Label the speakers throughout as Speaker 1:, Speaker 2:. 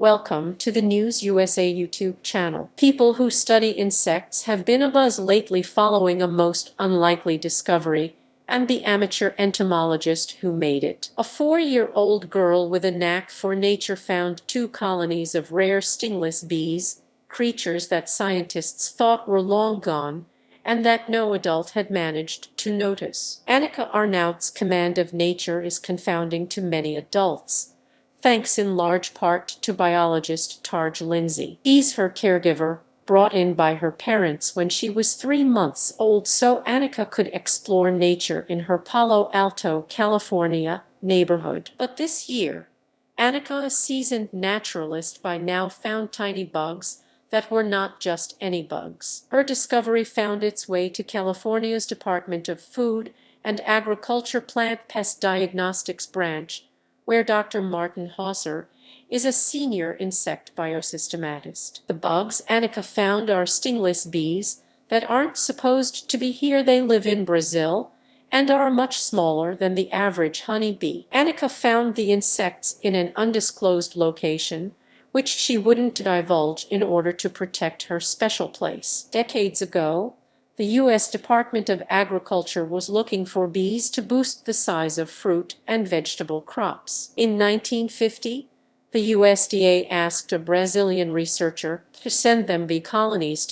Speaker 1: Welcome to the News USA YouTube channel. People who study insects have been abuzz lately following a most unlikely discovery and the amateur entomologist who made it. A 4-year-old girl with a knack for nature found 2 colonies of rare stingless bees, creatures that scientists thought were long gone and that no adult had managed to notice. Annika Arnaut's command of nature is confounding to many adults, thanks in large part to biologist Tarj Lindsay. He's her caregiver, brought in by her parents when she was 3 months old so Annika could explore nature in her Palo Alto, California neighborhood. But this year, Annika, a seasoned naturalist by now, found tiny bugs that were not just any bugs. Her discovery found its way to California's Department of Food and Agriculture Plant Pest Diagnostics Branch, where Dr. Martin Hauser is a senior insect biosystematist. The bugs Annika found are stingless bees that aren't supposed to be here. They live in Brazil and are much smaller than the average honeybee. Annika found the insects in an undisclosed location, which she wouldn't divulge in order to protect her special place. Decades ago, the U.S. Department of Agriculture was looking for bees to boost the size of fruit and vegetable crops. In 1950, the USDA asked a Brazilian researcher to send them bee colonies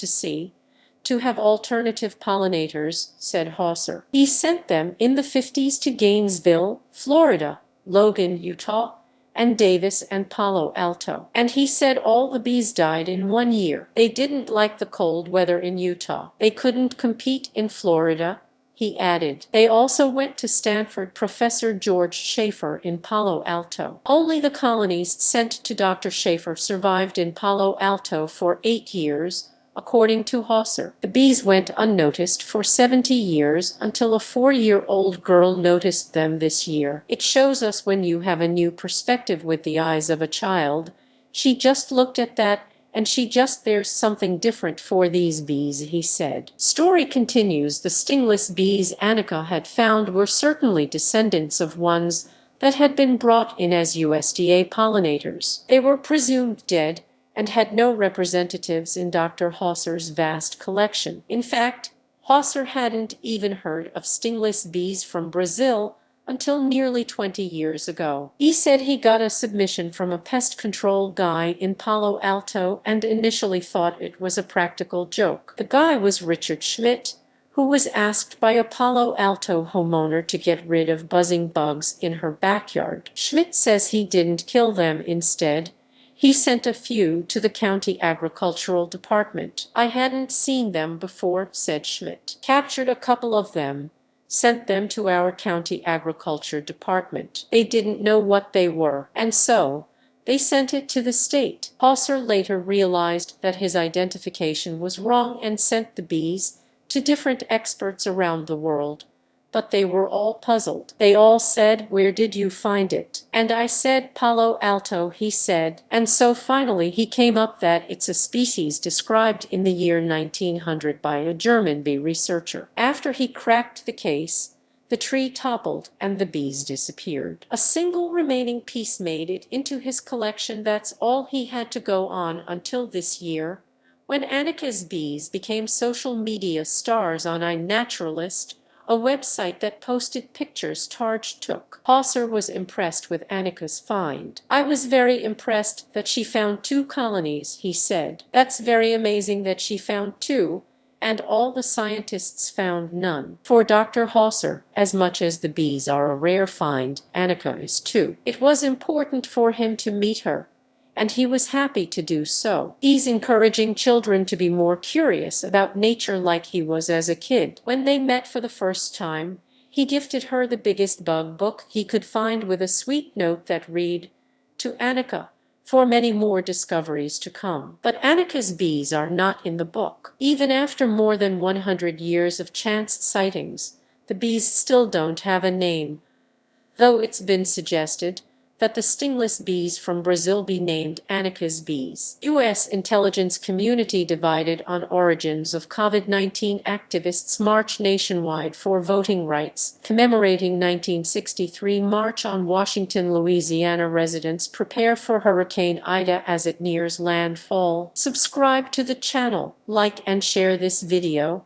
Speaker 1: to have alternative pollinators, said Hauser. He sent them in the 50s to Gainesville, Florida, Logan, Utah, and Davis and Palo Alto. And he said all the bees died in 1 year. They didn't like the cold weather in Utah. They couldn't compete in Florida, he added. They also went to Stanford Professor George Schaefer in Palo Alto. Only the colonies sent to Dr. Schaefer survived in Palo Alto for 8 years, according to Hauser. The bees went unnoticed for 70 years until a 4-year-old girl noticed them this year. It shows us when you have a new perspective with the eyes of a child. She just looked at that and there's something different for these bees, he said. Story continues. The stingless bees Annika had found were certainly descendants of ones that had been brought in as USDA pollinators. They were presumed dead and had no representatives in Dr. Hauser's vast collection. In fact, Hauser hadn't even heard of stingless bees from Brazil until nearly 20 years ago. He said he got a submission from a pest control guy in Palo Alto and initially thought it was a practical joke. The guy was Richard Schmidt, who was asked by a Palo Alto homeowner to get rid of buzzing bugs in her backyard. Schmidt says he didn't kill them. Instead, he sent a few to the county agricultural department. I hadn't seen them before, said Schmidt. Captured a couple of them, sent them to our county agriculture department. They didn't know what they were, and so they sent it to the state. Hauser later realized that his identification was wrong and sent the bees to different experts around the world. But they were all puzzled. They all said, "Where did you find it?" And I said, "Palo Alto," he said. And so finally he came up that it's a species described in the year 1900 by a German bee researcher. After he cracked the case, the tree toppled and the bees disappeared. A single remaining piece made it into his collection. That's all he had to go on until this year, when Annika's bees became social media stars on iNaturalist, a website that posted pictures Tarj took. Hauser was impressed with Annika's find. I was very impressed that she found 2 colonies, he said. That's very amazing that she found 2, and all the scientists found none. For Dr. Hauser, as much as the bees are a rare find, Annika is too. It was important for him to meet her, and he was happy to do so. He's encouraging children to be more curious about nature like he was as a kid. When they met for the first time, he gifted her the biggest bug book he could find with a sweet note that read, "To Annika, for many more discoveries to come." But Annika's bees are not in the book. Even after more than 100 years of chance sightings, the bees still don't have a name, though it's been suggested that the stingless bees from Brazil be named Anika's bees. U.S. intelligence community divided on origins of COVID-19. Activists march nationwide for voting rights, commemorating 1963 March on Washington, Louisiana. Residents prepare for Hurricane Ida as it nears landfall. Subscribe to the channel, like and share this video.